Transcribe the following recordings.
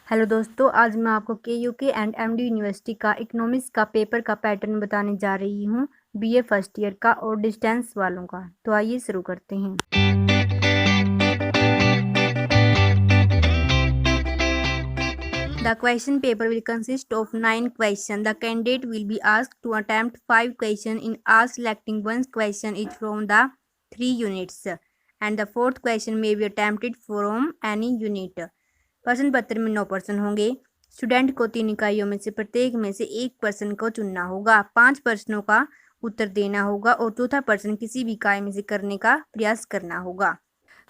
Hello दोस्तों, आज मैं आपको KUK एंड MD यूनिवर्सिटी का इकोनॉमिक्स का पेपर का पैटर्न बताने जा रही हूँ, BA फर्स्ट ईयर का और डिस्टेंस वालों का। तो आइए शुरू करते हैं। The question paper will consist of 9 questions. The candidate will be asked to attempt 5 questions in all, selecting one question each from the 3 units, and the fourth question may be attempted from any unit. प्रश्न पत्र में 9 प्रश्न होंगे। Student को 3 इकाइयों में से प्रत्येक में से एक प्रश्न को चुनना होगा, 5 प्रश्नों का उत्तर देना होगा और चौथा प्रश्न किसी भी इकाई में से करने का प्रयास करना होगा।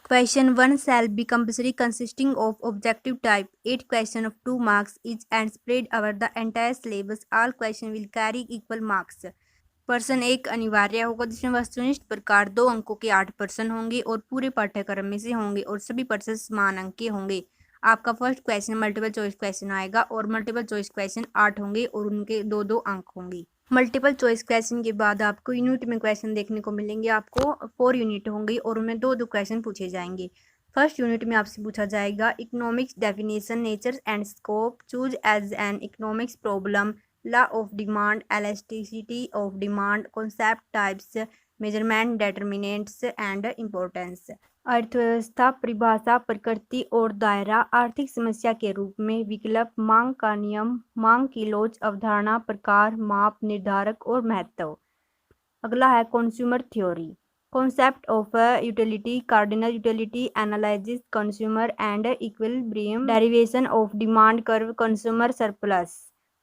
Question 1 shall be compulsory, consisting of objective type, 8 questions of 2 marks each and spread over the entire syllabus. All questions will carry equal marks. प्रश्न 1 अनिवार्य होगा, जिसमें वस्तुनिष्ठ प्रकार 2 अंकों के 8 प्रश्न होंगे और पूरे पाठ्यक्रम में से होंगे और सभी प्रश्न समान अंक के होंगे। आपका first question multiple choice question आएगा और मल्टीपल चॉइस क्वेश्चन 8 होंगे और उनके 2-2 अंक होंगे। मल्टीपल चॉइस क्वेश्चन के बाद आपको यूनिट में क्वेश्चन देखने को मिलेंगे। आपको 4 यूनिट होंगे और उनमें 2-2 क्वेश्चन पूछे जाएंगे। फर्स्ट यूनिट में आपसे पूछा जाएगा economics definition, nature and scope, choose as an economics problem, law of demand, elasticity of demand, concept types, measurement, determinants and importance. अर्थव्यवस्था, परिभाषा, प्रकृति और दायरा, आर्थिक समस्या के रूप में, विकल्प, मांग का नियम, मांग की लोच, अवधारणा, प्रकार, माप, निर्धारक और महत्व। अगला है consumer theory, concept of utility, cardinal utility, analysis consumer and equilibrium, derivation of demand curve, consumer surplus.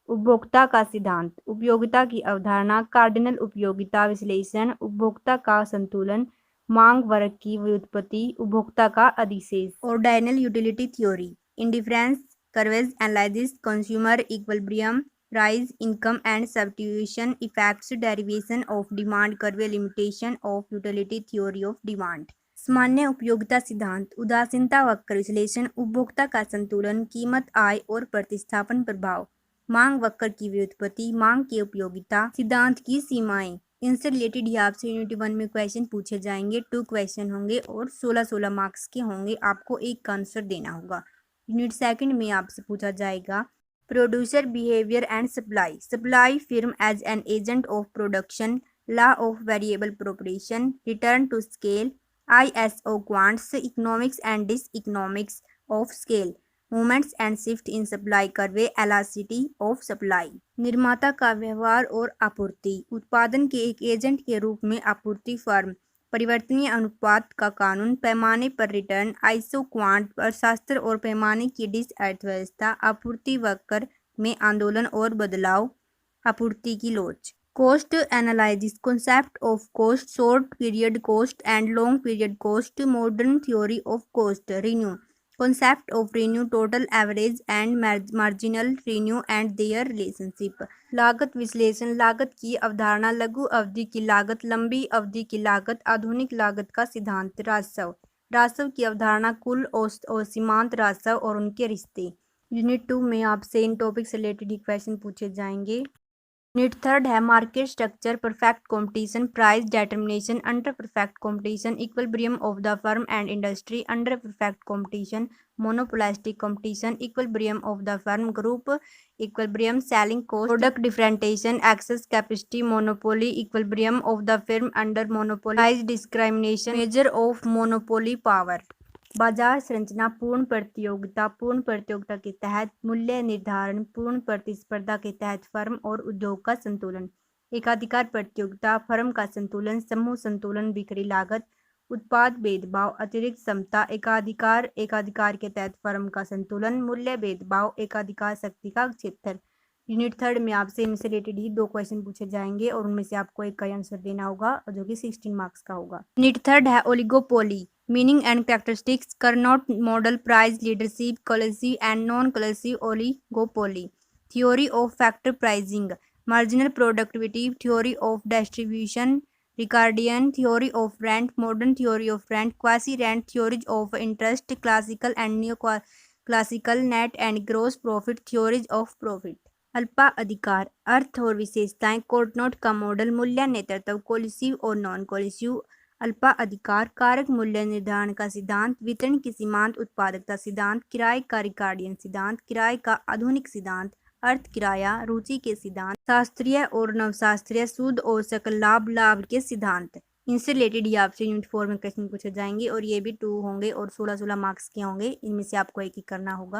उपभोक्ता का सिद्धांत, उपयोगिता की अवधारणा, कार्डिनल उपयोगिता विश्लेषण, उपभोक्ता का संतुलन, मांग वर्ग की व्युत्पत्ति, उपभोक्ता का अधिशेष। Ordinal utility theory, indifference curves analysis, consumer equilibrium, price, income and substitution effects, derivation of demand curve, limitation of utility theory of demand. सामान्य उपयोगिता सिद्धांत, उदासीनता वक्र विश्लेषण, उपभोक्ता का संतुलन, कीमत, आय और प्रतिस्थापन प्रभाव, मांग वक्र की व्युत्पत्ति, मांग की उपयोगिता, सिद्धांत की सीमाएं। इनसे रिलेटेड ही आपसे यूनिट 1 में क्वेश्चन पूछे जाएंगे। 2 क्वेश्चन होंगे और 16-16 मार्क्स के होंगे। आपको एक का आंसर देना होगा। यूनिट 2 में आपसे पूछा जाएगा producer behaviour and supply, supply firm as an agent of production, law of variable proportion, return to scale, ISO quants, economics and dis economics of scale, movements and shift in supply curve, elasticity of supply. निर्माता का व्यवहार और आपूर्ति, उत्पादन के एक agent के रूप में आपूर्ति फर्म, परिवर्तनीय अनुपात का कानून, पैमाने पर रिटर्न, आइसो क्वांट, अर्थशास्त्र और पैमाने की डिस अर्थव्यवस्था, आपूर्ति वक्र में आंदोलन और बदलाव, आपूर्ति की लोच। Cost analysis, concept of cost, short period cost and long period cost, modern theory of cost, renew, concept of revenue, total average and marginal revenue and their relationship। लागत विश्लेषण, लागत की अवधारणा, लघु अवधि की लागत, लंबी अवधि की लागत, आधुनिक लागत का सिद्धांत, राजस्व, राजस्व की अवधारणा, कुल और सीमांत राजस्व और उनके रिश्ते। यूनिट 2 में आपसे इन टॉपिक से रिलेटेड ही क्वेश्चन पूछे जाएंगे। यूनिट 3 है market structure, perfect competition, price determination, under perfect competition, equilibrium of the firm and industry, under perfect competition, monopolistic competition, equilibrium of the firm group, equilibrium, selling cost, product differentiation, access capacity, monopoly, equilibrium of the firm under monopoly, price discrimination, measure of monopoly power. बाजार संरचना, पूर्ण प्रतियोगिता के तहत मूल्य निर्धारण, पूर्ण प्रतिस्पर्धा के तहत फर्म और उद्योग का संतुलन, एकाधिकार प्रतियोगिता, फर्म का संतुलन, समूह संतुलन, बिक्री लागत, उत्पाद भेदभाव, अतिरिक्त क्षमता, एकाधिकार के तहत फर्म का संतुलन, मूल्य भेदभाव, एकाधिकार शक्ति का क्षेत्र। यूनिट 3 में आपसे इनसे रिलेटेड ही 2 क्वेश्चन पूछे जाएंगे और उनमें से आपको एक का आंसर देना होगा जो कि 16 मार्क्स का होगा। यूनिट 3 है oligopoly, meaning and characteristics, Cournot model, price leadership, collusive and non collusive oligopoly, theory of factor pricing, marginal productivity, theory of distribution, Ricardian theory of rent, modern theory of rent, quasi rent, theories of interest, classical and new classical, net and gross profit, theories of profit. अल्पा अधिकार, अर्थ और विशेषताएं, कोर्टनोट का model, मूल्य नेतृत्व, कोलिसिव और non कोलिसिव, Alpa अधिकार, कारक मूल्य निर्धारण का सिद्धांत, वितरण की सीमांत उत्पादकता सिद्धांत, किराए का रिकार्डियन सिद्धांत, किराए का आधुनिक सिद्धांत, अर्थ किराया, रुचि के सिद्धांत, शास्त्रीय और नवशास्त्रीय, शुद्ध और सकल लाभ, लाभ के सिद्धांत। इनसे रिलेटेड ये आपसे यूनिट 4 में क्वेश्चन पूछे जाएंगे और ये भी 2 होंगे और 16-16 मार्क्स के होंगे। इनमें से आपको एक ही करना होगा।